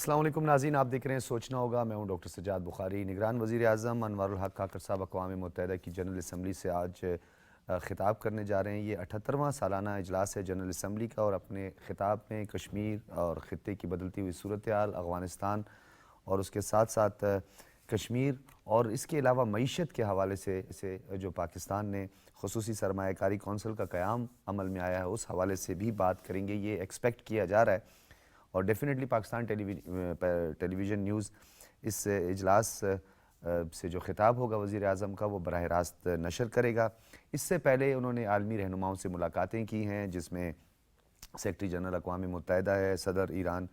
السلام علیکم ناظرین، آپ دیکھ رہے ہیں سوچنا ہوگا۔ میں ہوں ڈاکٹر سجاد بخاری۔ نگران وزیر اعظم انوار الحق کاکڑ صاحب اقوام متحدہ کی جنرل اسمبلی سے آج خطاب کرنے جا رہے ہیں۔ یہ 78واں سالانہ اجلاس ہے جنرل اسمبلی کا، اور اپنے خطاب میں کشمیر اور خطے کی بدلتی ہوئی صورتحال، افغانستان اور اس کے ساتھ ساتھ کشمیر اور اس کے علاوہ معیشت کے حوالے سے جو پاکستان نے خصوصی سرمایہ کاری کونسل کا قیام عمل میں آیا ہے، اس حوالے سے بھی بات کریں گے۔ یہ ایکسپیکٹ کیا جا رہا ہے، اور ڈیفینیٹلی پاکستان ٹیلی ویژن نیوز اس اجلاس سے جو خطاب ہوگا وزیر اعظم کا وہ براہ راست نشر کرے گا۔ اس سے پہلے انہوں نے عالمی رہنماؤں سے ملاقاتیں کی ہیں، جس میں سیکرٹری جنرل اقوام متحدہ ہے، صدر ایران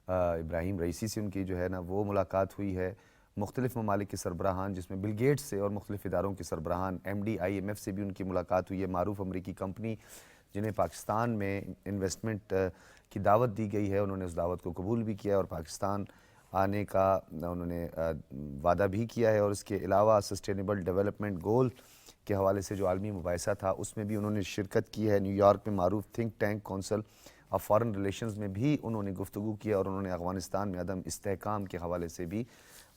ابراہیم رئیسی سے ان کی جو ہے نا وہ ملاقات ہوئی ہے، مختلف ممالک کے سربراہان جس میں بل گیٹس سے اور مختلف اداروں کے سربراہان، MD IMF سے بھی ان کی ملاقات ہوئی ہے۔ معروف امریکی کمپنی جنہیں پاکستان میں انویسٹمنٹ کی دعوت دی گئی ہے، انہوں نے اس دعوت کو قبول بھی کیا ہے اور پاکستان آنے کا انہوں نے وعدہ بھی کیا ہے۔ اور اس کے علاوہ سسٹینیبل ڈیولپمنٹ گول کے حوالے سے جو عالمی مباحثہ تھا اس میں بھی انہوں نے شرکت کی ہے۔ نیو یارک میں معروف think tank council of foreign relations میں بھی انہوں نے گفتگو کی ہے، اور انہوں نے افغانستان میں عدم استحکام کے حوالے سے بھی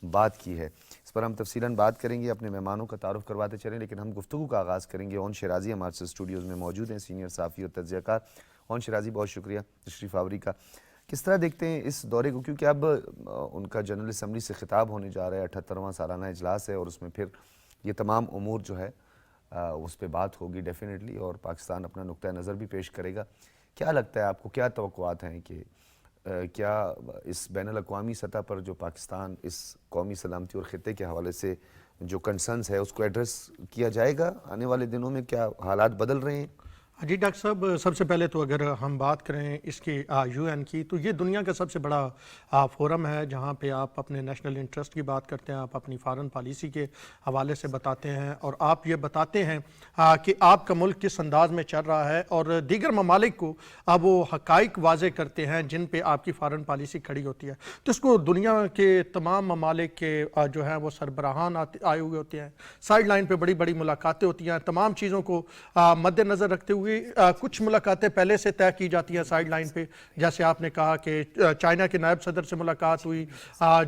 بات کی ہے۔ اس پر ہم تفصیلاً بات کریں گے، اپنے مہمانوں کا تعارف کرواتے چلیں، لیکن ہم گفتگو کا آغاز کریں گے۔ اون شیرازی ہمارے سے اسٹوڈیوز میں موجود ہیں، سینئر صحافی اور تجزیہ کار۔ اون شیرازی، بہت شکریہ تشریف آوری کا۔ کس طرح دیکھتے ہیں اس دورے کو، کیونکہ اب ان کا جنرل اسمبلی سے خطاب ہونے جا رہا ہے، 78واں سالانہ اجلاس ہے، اور اس میں پھر یہ تمام امور جو ہے اس پہ بات ہوگی ڈیفینیٹلی، اور پاکستان اپنا نقطہ نظر بھی پیش کرے گا۔ کیا لگتا ہے آپ کو، کیا توقعات ہیں کہ کیا اس بین الاقوامی سطح پر جو پاکستان اس قومی سلامتی اور خطے کے حوالے سے جو کنسرنز ہے اس کو ایڈریس کیا جائے گا آنے والے دنوں میں؟ کیا حالات بدل رہے ہیں؟ جی ڈاکٹر صاحب، سب سے پہلے تو اگر ہم بات کریں اس کی UN کی، تو یہ دنیا کا سب سے بڑا فورم ہے جہاں پہ آپ اپنے نیشنل انٹرسٹ کی بات کرتے ہیں، آپ اپنی فارن پالیسی کے حوالے سے بتاتے ہیں، اور آپ یہ بتاتے ہیں کہ آپ کا ملک کس انداز میں چل رہا ہے، اور دیگر ممالک کو اب وہ حقائق واضح کرتے ہیں جن پہ آپ کی فارن پالیسی کھڑی ہوتی ہے۔ تو اس کو دنیا کے تمام ممالک کے جو ہیں وہ سربراہان آئے ہوئے ہوتے ہیں، سائیڈ لائن پہ بڑی بڑی ملاقاتیں ہوتی ہیں، تمام چیزوں کو مد نظر رکھتے ہوئے کچھ ملاقاتیں پہلے سے طے کی جاتی ہیں سائیڈ لائن پہ، جیسے آپ نے کہا کہ چائنا کے نائب صدر سے ملاقات ہوئی،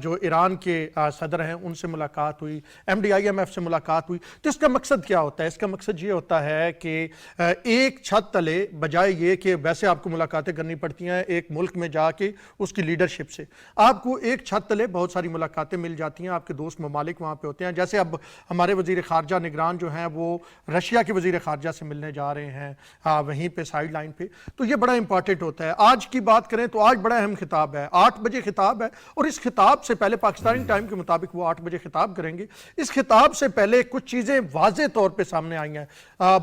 جو ایران کے صدر ہیں ان سے ملاقات ہوئی، MD IMF سے ملاقات ہوئی۔ تو اس کا مقصد کیا ہوتا ہے؟ اس کا مقصد یہ ہوتا ہے کہ ایک چھت تلے، بجائے یہ کہ ویسے آپ کو ملاقاتیں کرنی پڑتی ہیں ایک ملک میں جا کے اس کی لیڈرشپ سے، آپ کو ایک چھت تلے بہت ساری ملاقاتیں مل جاتی ہیں، آپ کے دوست ممالک وہاں پہ ہوتے ہیں۔ جیسے اب ہمارے وزیر خارجہ نگران جو ہیں وہ رشیا کے وزیر خارجہ سے ملنے جا رہے ہیں وہیں پہ سائیڈ لائن پہ، تو یہ بڑا امپورٹنٹ ہوتا ہے۔ آج کی بات کریں تو آج بڑا اہم خطاب ہے، 8 بجے خطاب ہے، اور اس خطاب سے پہلے پاکستانی ٹائم کے مطابق وہ 8 بجے خطاب کریں گے۔ اس خطاب سے پہلے کچھ چیزیں واضح طور پہ سامنے آئی ہیں۔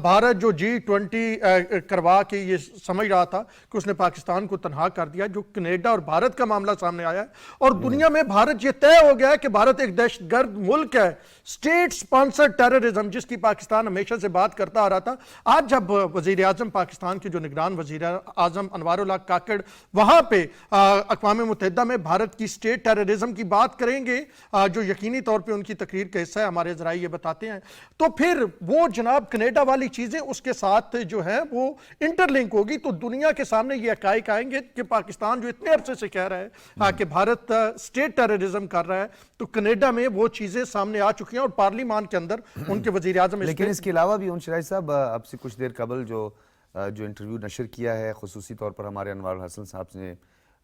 بھارت جو G20 کروا کے یہ سمجھ رہا تھا کہ اس نے پاکستان کو تنہا کر دیا، جو کینیڈا اور بھارت کا معاملہ سامنے آیا ہے، اور دنیا میں بھارت یہ طے ہو گیا ہے کہ بھارت ایک دہشت گرد ملک ہے، اسٹیٹ سپانسر ٹیررزم، جس کی پاکستان ہمیشہ سے بات کرتا آ رہا تھا۔ آج جب وزیر اعظم پاکستان کے جو نگران وزیر اعظم انوار الحق کاکڑ وہاں پہ اقوام متحدہ میں بھارت کی اسٹیٹ ٹیررزم کی بات کریں گے، جو یقینی طور پہ ان کی تقریر کا حصہ ہے، ہمارے ذرائع یہ بتاتے ہیں، تو پھر وہ جناب کینیڈا والی چیزیں اس کے ساتھ جو ہے وہ انٹر لنک ہوگی، تو دنیا کے سامنے یہ حقائق آئیں گے کہ پاکستان جو اتنے عرصے سے کہہ رہا ہے کہ بھارت اسٹیٹ ٹیررزم کر رہا ہے، تو کینیڈا میں وہ چیزیں سامنے آ چکی ہیں، اور پارلیمان کے اندر ان کے وزیر اعظم۔ لیکن اس کے علاوہ بھی شیرازی صاحب اب سے کچھ دیر قبل جو انٹرویو نشر کیا ہے، خصوصی طور پر ہمارے انوار الحسن صاحب نے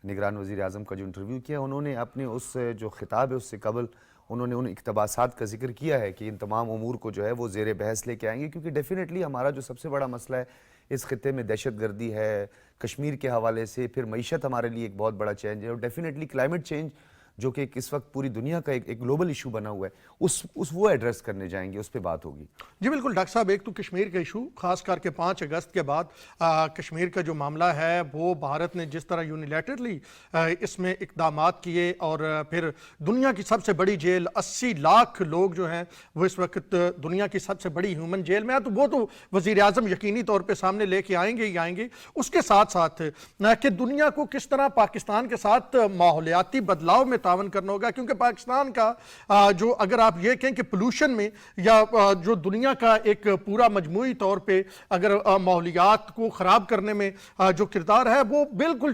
نگران وزیر اعظم کا جو انٹرویو کیا، انہوں نے اپنے اس جو خطاب ہے اس سے قبل انہوں نے ان اقتباسات کا ذکر کیا ہے کہ ان تمام امور کو جو ہے وہ زیر بحث لے کے آئیں گے، کیونکہ ڈیفینیٹلی ہمارا جو سب سے بڑا مسئلہ ہے اس خطے میں دہشت گردی ہے، کشمیر کے حوالے سے پھر معیشت ہمارے لیے ایک بہت بڑا چینج ہے، اور ڈیفینیٹلی کلائمیٹ چینج جو کہ اس وقت پوری دنیا کا ایک گلوبل ایشو بنا ہوا ہے، وہ ایڈریس کرنے جائیں گے، اس پہ بات ہوگی۔ جی بالکل ڈاکٹر صاحب، ایک تو کشمیر کا ایشو، خاص کر کے 5 اگست کے بعد کشمیر کا جو معاملہ ہے وہ بھارت نے جس طرح یونیلیٹرلی اس میں اقدامات کیے، اور پھر دنیا کی سب سے بڑی جیل، 80 لاکھ لوگ جو ہیں وہ اس وقت دنیا کی سب سے بڑی ہیومن جیل میں ہے، تو وہ تو وزیر اعظم یقینی طور پہ سامنے لے کے آئیں گے ہی آئیں گے۔ اس کے ساتھ ساتھ کہ دنیا کو کس طرح پاکستان کے ساتھ ماحولیاتی بدلاؤ میں تعاون کرنا ہوگا، کیونکہ پاکستان کا جو اگر آپ یہ کہیں کہ پولوشن میں یا جو دنیا کا ایک پورا مجموعی طور پہ اگر ماحولیات کو خراب کرنے میں جو کردار ہے وہ بالکل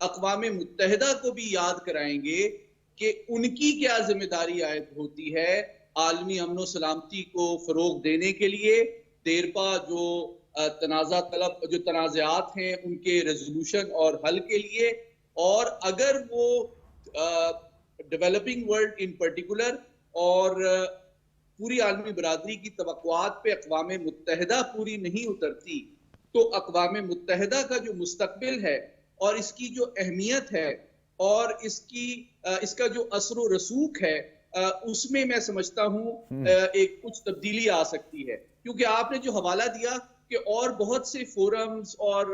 اقوام متحدہ کو بھی یاد کرائیں گے کہ ان کی کیا ذمہ داری عائد ہوتی ہے عالمی امن و سلامتی کو فروغ دینے کے لیے، دیرپا جو تنازعات ہیں ان کے ریزولوشن اور حل کے لیے، اور اگر وہ ڈیولپنگ ورلڈ ان پرٹیکولر اور پوری عالمی برادری کی توقعات پہ اقوام متحدہ پوری نہیں اترتی تو اقوام متحدہ کا جو مستقبل ہے اور اس کی جو اہمیت ہے اور اس کا جو اثر و رسوخ ہے اس میں سمجھتا ہوں ایک کچھ تبدیلی آ سکتی ہے، کیونکہ آپ نے جو حوالہ دیا کہ اور بہت سے فورمز اور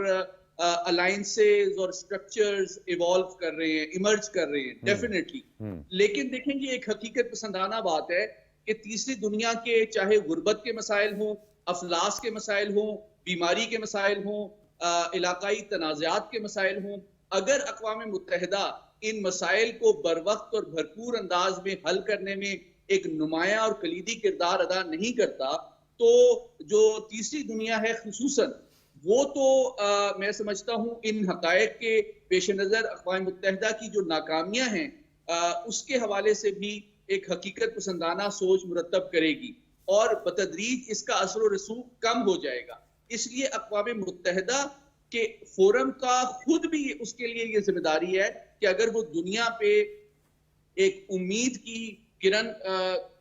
الائنسز اور سٹرکچرز ایوالو کر رہے ہیں، ایمرج کر رہے ہیں ڈیفینیٹلی، لیکن دیکھیں گے ایک حقیقت پسندانہ بات ہے کہ تیسری دنیا کے چاہے غربت کے مسائل ہوں، افلاس کے مسائل ہوں، بیماری کے مسائل ہوں، علاقائی تنازعات کے مسائل ہوں، اگر اقوام متحدہ ان مسائل کو بر وقت اور بھرپور انداز میں حل کرنے میں ایک نمایاں اور کلیدی کردار ادا نہیں کرتا تو جو تیسری دنیا ہے خصوصاً وہ تو میں سمجھتا ہوں ان حقائق کے پیش نظر اقوام متحدہ کی جو ناکامیاں ہیں اس کے حوالے سے بھی ایک حقیقت پسندانہ سوچ مرتب کرے گی اور بتدریج اس کا اثر و رسوخ کم ہو جائے گا۔ اس لیے اقوام متحدہ کے فورم کا خود بھی اس کے لیے یہ ذمہ داری ہے کہ اگر وہ دنیا پہ ایک امید کی کرن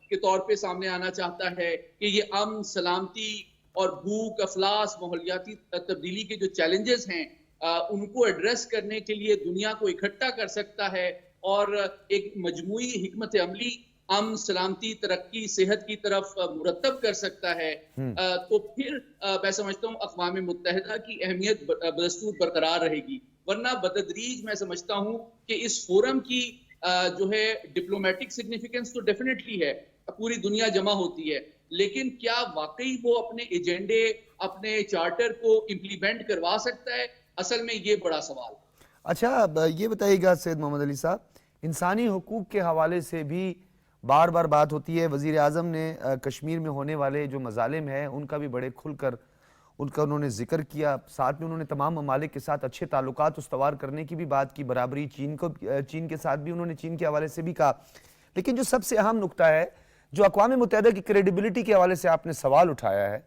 کے طور پہ سامنے آنا چاہتا ہے کہ یہ امن، سلامتی اور بھوک، افلاس، ماحولیاتی تبدیلی کے جو چیلنجز ہیں ان کو ایڈریس کرنے کے لیے دنیا کو اکٹھا کر سکتا ہے اور ایک مجموعی حکمت عملی امن، سلامتی، ترقی، صحت کی طرف مرتب کر سکتا ہے تو پھر میں سمجھتا ہوں اقوام متحدہ کی اہمیت بدستور برقرار رہے گی، ورنہ بتدریج میں سمجھتا ہوں کہ اس فورم کی جو ہے ڈپلومیٹک سگنیفیکنس تو ڈیفینیٹلی ہے، پوری دنیا جمع ہوتی ہے، لیکن کیا واقعی وہ اپنے ایجنڈے، اپنے چارٹر کو امپلیمنٹ کروا سکتا ہے؟ اصل میں یہ بڑا سوال۔ اچھا یہ بتائیے گا سید محمد علی صاحب، انسانی حقوق کے حوالے سے بھی بار بار بات ہوتی ہے، وزیر اعظم نے کشمیر میں ہونے والے جو مظالم ہیں ان کا بھی بڑے کھل کر ان کا انہوں نے ذکر کیا، ساتھ میں انہوں نے تمام ممالک کے ساتھ اچھے تعلقات استوار کرنے کی بھی بات کی، برابری چین کے ساتھ بھی انہوں نے چین کے حوالے سے بھی کہا، لیکن جو سب سے اہم نقطہ ہے جو اقوام متحدہ کی کریڈیبلٹی کے حوالے سے آپ نے سوال اٹھایا ہے،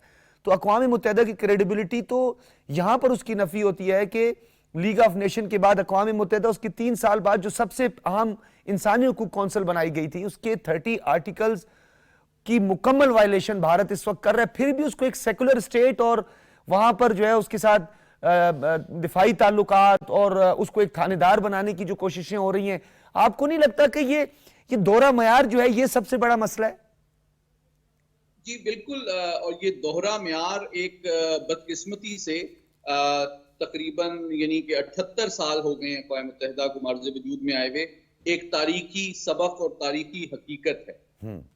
تو اقوام متحدہ کی کریڈیبلٹی تو یہاں پر اس کی نفی ہوتی ہے کہ لیگ آف نیشن کے بعد اقوام متحدہ اس کی 3 سال بعد جو سب سے اہم انسانی حقوق کونسل بنائی گئی تھی اس کے 30 آرٹیکلز کی مکمل وائلیشن بھارت اس وقت کر رہا ہے، پھر بھی اس کو ایک سیکولر اسٹیٹ اور وہاں پر جو ہے اس کے ساتھ دفاعی تعلقات اور اس کو ایک تھانے دار بنانے کی جو کوششیں ہو رہی ہیں، آپ کو نہیں لگتا کہ یہ دوہرا معیار جو ہے یہ سب سے بڑا مسئلہ ہے؟ جی بالکل، اور یہ دوہرا معیار ایک بدقسمتی سے تقریباً یعنی کہ 78 سال ہو گئے ہیں اقوام متحدہ کو معرض وجود میں آئے ہوئے، ایک تاریخی سبق اور تاریخی حقیقت ہے۔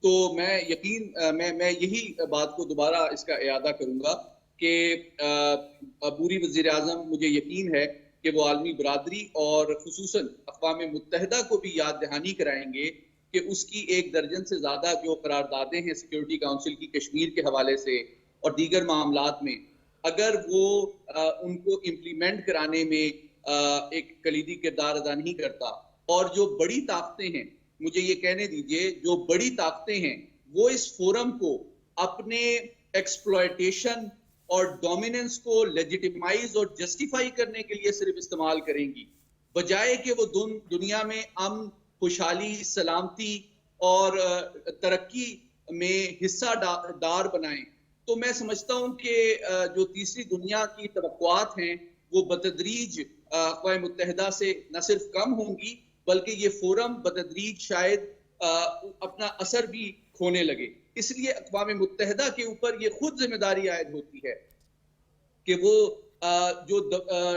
تو میں یہی بات کو دوبارہ اس کا اعادہ کروں گا کہ عبوری وزیر اعظم مجھے یقین ہے کہ وہ عالمی برادری اور خصوصاً اقوام متحدہ کو بھی یاد دہانی کرائیں گے کہ اس کی 1 درجن سے زیادہ جو قراردادیں ہیں سیکیورٹی کاؤنسل کی کشمیر کے حوالے سے اور دیگر معاملات میں، اگر وہ ان کو امپلیمنٹ کرانے میں ایک کلیدی کردار ادا نہیں کرتا، اور جو بڑی طاقتیں ہیں، مجھے یہ کہنے دیجئے، جو بڑی طاقتیں ہیں وہ اس فورم کو اپنے ایکسپلوئٹیشن اور ڈومیننس کو لیجیٹیمائز اور جسٹیفائی کرنے کے لیے صرف استعمال کریں گی، بجائے کہ وہ دنیا میں امن، خوشحالی، سلامتی اور ترقی میں حصہ دار بنائیں، تو میں سمجھتا ہوں کہ جو تیسری دنیا کی توقعات ہیں وہ بتدریج اقوام متحدہ سے نہ صرف کم ہوں گی بلکہ یہ فورم بتدریج شاید اپنا اثر بھی کھونے لگے۔ اس لیے اقوام متحدہ کے اوپر یہ خود ذمہ داری عائد ہوتی ہے کہ وہ جو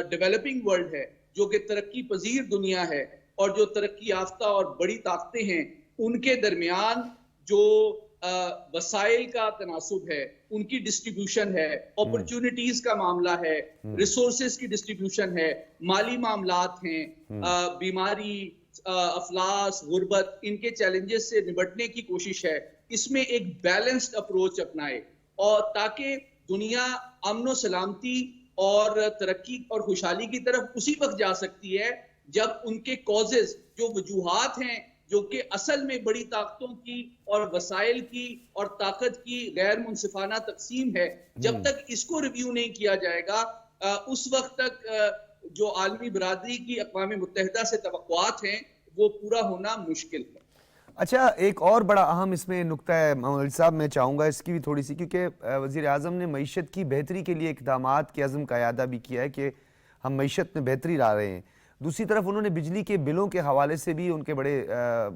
ڈیولپنگ ورلڈ ہے، جو کہ ترقی پذیر دنیا ہے اور جو ترقی یافتہ اور بڑی طاقتیں ہیں، ان کے درمیان جو وسائل کا تناسب ہے، ان کی ڈسٹریبیوشن ہے، اپرچونٹیز کا معاملہ ہے، ریسورسز کی ڈسٹریبیوشن ہے، مالی معاملات ہیں، بیماری، افلاس، غربت، ان کے چیلنجز سے نمٹنے کی کوشش ہے، اس میں ایک بیلنسڈ اپروچ اپنائے اور تاکہ دنیا امن و سلامتی اور ترقی اور خوشحالی کی طرف اسی وقت جا سکتی ہے جب ان کے کازز جو وجوہات ہیں جو کہ اصل میں بڑی طاقتوں کی اور وسائل کی اور طاقت کی غیر منصفانہ تقسیم ہے، جب تک اس کو ریویو نہیں کیا جائے گا اس وقت تک جو عالمی برادری کی اقوام متحدہ سے توقعات ہیں وہ پورا ہونا مشکل ہے۔ اچھا، ایک اور بڑا اہم اس میں نکتہ ہے محمد علی صاحب، میں چاہوں گا اس کی بھی تھوڑی سی، کیونکہ وزیر اعظم نے معیشت کی بہتری کے لیے اقدامات کے عزم کا اعادہ بھی کیا ہے کہ ہم معیشت میں بہتری لا رہے ہیں۔ دوسری طرف انہوں نے بجلی کے بلوں کے حوالے سے بھی ان کے بڑے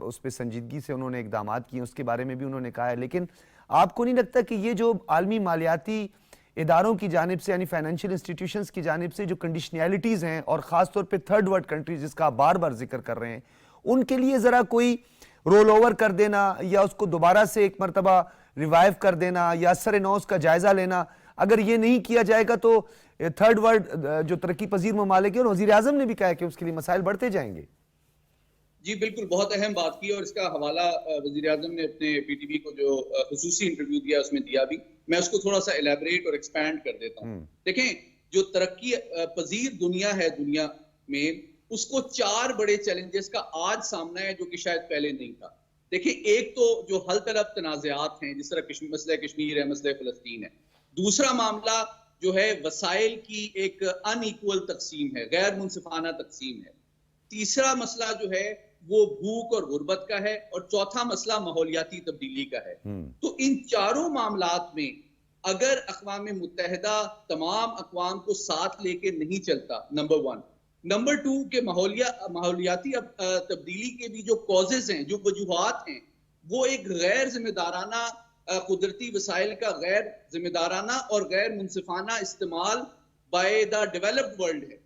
اس پہ سنجیدگی سے انہوں نے اقدامات کیے، اس کے بارے میں بھی انہوں نے کہا ہے۔ لیکن آپ کو نہیں لگتا کہ یہ جو عالمی مالیاتی اداروں کی جانب سے، یعنی فائنینشیل انسٹیٹیوشنز کی جانب سے جو کنڈیشنیلٹیز ہیں، اور خاص طور پہ تھرڈ ورلڈ کنٹریز جس کا آپ بار بار ذکر کر رہے ہیں، ان کے لیے ذرا کوئی رول اوور کر دینا یا اس کو دوبارہ سے ایک مرتبہ ریوائیو کر دینا یا سر نو اس کا جائزہ لینا، اگر یہ نہیں کیا جائے گا تو تھرڈ ورلڈ جو ترقی پذیر ممالک ہیں، اور وزیر اعظم نے بھی کہا ہے کہ اس کے لیے مسائل بڑھتے جائیں گے؟ جی بالکل، بہت اہم بات کی، اور اس کا حوالہ وزیر اعظم نے اپنے پی ٹی وی کو جو خصوصی انٹرویو دیا اس میں دیا بھی، میں اس کو تھوڑا سا ایلیبریٹ اور ایکسپینڈ کر دیتا ہوں۔ دیکھیں، جو ترقی پذیر دنیا ہے، دنیا میں اس کو 4 بڑے چیلنجز کا آج سامنا ہے جو کہ شاید پہلے نہیں تھا۔ دیکھیں، ایک تو جو حل طلب تنازعات ہیں، جس طرح مسئلہ کشمیر ہے، مسئلہ فلسطین ہے۔ دوسرا معاملہ جو ہے وسائل کی ایک ان ایکول تقسیم ہے، غیر منصفانہ تقسیم ہے۔ تیسرا مسئلہ جو ہے وہ بھوک اور غربت کا ہے، اور چوتھا مسئلہ ماحولیاتی تبدیلی کا ہے۔ تو ان چاروں معاملات میں اگر اقوام متحدہ تمام اقوام کو ساتھ لے کے نہیں چلتا، نمبر 1، نمبر 2 کہ ماحولیاتی تبدیلی کے بھی جو کازز ہیں، جو وجوہات ہیں، وہ ایک غیر ذمہ دارانہ قدرتی وسائل کا غیر ذمہ دارانہ اور غیر منصفانہ استعمال بائی دا ڈیولپڈ ورلڈ ہے۔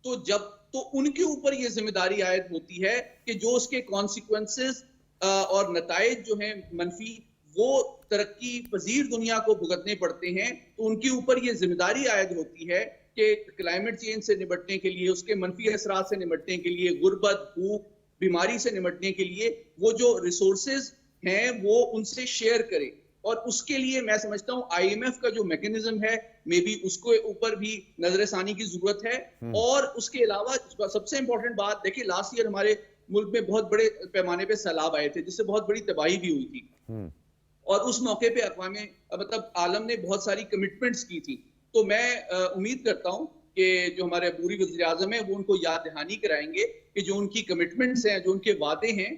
تو ان کے اوپر یہ ذمہ داری عائد ہوتی ہے کہ جو اس کے کانسیکوینسز اور نتائج جو ہیں منفی، وہ ترقی پذیر دنیا کو بھگتنے پڑتے ہیں۔ تو ان کے اوپر یہ ذمہ داری عائد ہوتی ہے کہ کلائمیٹ چینج سے نمٹنے کے لیے، اس کے منفی اثرات سے نمٹنے کے لیے، غربت، بھوک، بیماری سے نمٹنے کے لیے وہ جو ریسورسز ہیں وہ ان سے شیئر کرے۔ اور اس کے لیے میں سمجھتا ہوں آئی ایم ایف کا جو میکنزم ہے، میں بھی اس کو اوپر بھی نظر ثانی کی ضرورت ہے۔ اور اس کے علاوہ سب سے امپورٹنٹ بات، دیکھیں لاسٹ ایئر ہمارے ملک میں بہت بڑے پیمانے پہ سیلاب آئے تھے، جس سے بہت بڑی تباہی بھی ہوئی تھی، اور اس موقع پہ اقوام عالم نے بہت ساری کمٹمنٹس کی تھی۔ تو میں امید کرتا ہوں کہ جو ہمارے عبوری وزیر اعظم ہیں وہ ان کو یاد دہانی کرائیں گے کہ جو ان کی کمٹمنٹس ہیں، جو ان کے وعدے ہیں،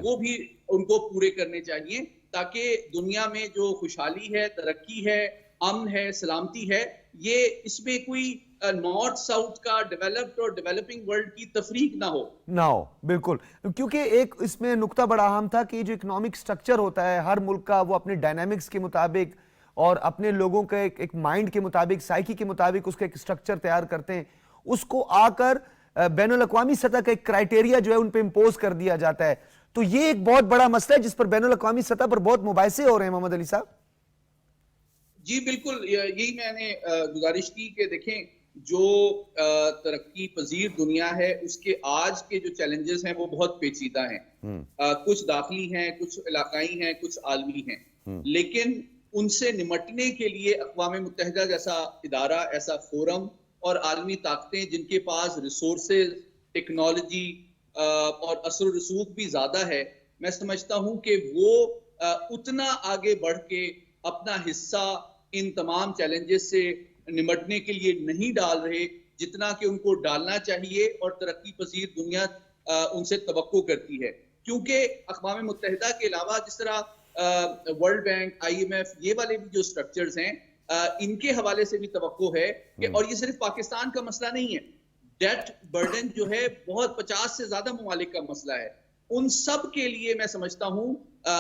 وہ بھی ان کو پورے کرنے چاہیے، تاکہ دنیا میں جو خوشحالی ہے، ترقی ہے، امن ہے، سلامتی ہے، یہ اس میں کوئی نارتھ ساؤتھ کا ڈیولپڈ اور ڈیولپنگ ورلڈ کی تفریق نہ ہو۔ بالکل، کیونکہ ایک اس میں نقطہ بڑا اہم تھا کہ جو اکنامک سٹرکچر ہوتا ہے ہر ملک کا، وہ اپنے ڈائنامکس کے مطابق اور اپنے لوگوں کے ایک مائنڈ کے مطابق، سائیکی کے مطابق اس کا ایک سٹرکچر تیار کرتے ہیں، اس کو آ کر بین الاقوامی سطح کا ایک کرائیٹیریا جو ہے ان پہ امپوز کر دیا جاتا ہے۔ تو یہ ایک بہت بڑا مسئلہ ہے جس پر بین الاقوامی سطح پر بہت مباحثے ہو رہے ہیں محمد علی صاحب۔ جی بالکل، یہی میں نے گزارش کی کہ دیکھیں جو ترقی پذیر دنیا ہے اس کے آج کے جو چیلنجز ہیں وہ بہت پیچیدہ ہیں، کچھ داخلی ہیں، کچھ علاقائی ہیں، کچھ عالمی ہیں، لیکن ان سے نمٹنے کے لیے اقوام متحدہ جیسا ادارہ، ایسا فورم اور عالمی طاقتیں جن کے پاس ریسورسز، ٹیکنالوجی اور اثر و رسوخ بھی زیادہ ہے، میں سمجھتا ہوں کہ وہ اتنا آگے بڑھ کے اپنا حصہ ان تمام چیلنجز سے نمٹنے کے لیے نہیں ڈال رہے جتنا کہ ان کو ڈالنا چاہیے اور ترقی پذیر دنیا ان سے توقع کرتی ہے۔ کیونکہ اقوام متحدہ کے علاوہ جس طرح World Bank, I M F, یہ والے بھی جو سٹرکچرز ہیں، ان کے حوالے سے بھی توقع ہے کہ، اور یہ صرف پاکستان کا مسئلہ نہیں ہے، ڈیٹ برڈن جو ہے بہت 50 سے زیادہ ممالک کا مسئلہ ہے، ان سب کے لیے میں سمجھتا ہوں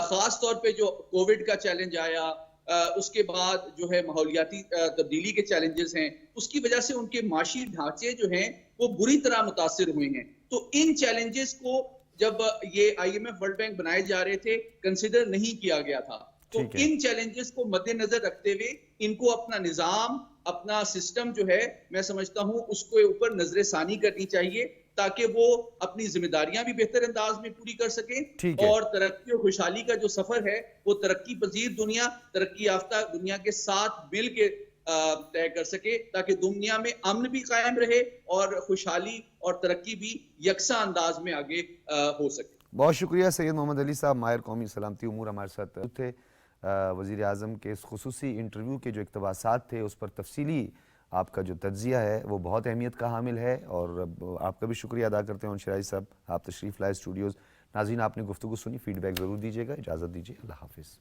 خاص طور پہ جو کووڈ کا چیلنج آیا، اس کے بعد جو ہے ماحولیاتی تبدیلی کے چیلنجز ہیں، اس کی وجہ سے ان کے معاشی ڈھانچے جو ہیں وہ بری طرح متاثر ہوئے ہیں۔ تو ان چیلنجز کو جب یہ I M F, World Bank بنائے جا رہے تھے، کنسیڈر نہیں کیا گیا تھا۔ تو ان چیلنجز کو مد نظر رکھتے ہوئے ان کو اپنا نظام، اپنا سسٹم جو ہے، میں سمجھتا ہوں اس کو اوپر نظر ثانی کرنی چاہیے تاکہ وہ اپنی ذمہ داریاں بھی بہتر انداز میں پوری کر سکیں، اور ترقی و خوشحالی کا جو سفر ہے وہ ترقی پذیر دنیا، ترقی یافتہ دنیا کے ساتھ مل کے طے کر سکے تاکہ دنیا میں امن بھی قائم رہے اور خوشحالی اور ترقی بھی یکساں انداز میں آگے ہو سکے. بہت شکریہ سید محمد علی صاحب، ماہر قومی سلامتی امور ہمارے ساتھ تھے. وزیر اعظم کے اس خصوصی انٹرویو کے جو اقتباسات تھے اس پر تفصیلی آپ کا جو تجزیہ ہے وہ بہت اہمیت کا حامل ہے، اور آپ کا بھی شکریہ ادا کرتے ہیں شرائی صاحب، آپ تشریف لائے اسٹوڈیوز. ناظرین، آپ نے گفتگو سنی، فیڈ بیک ضرور دیجیے گا. اجازت دیجیے، اللہ حافظ.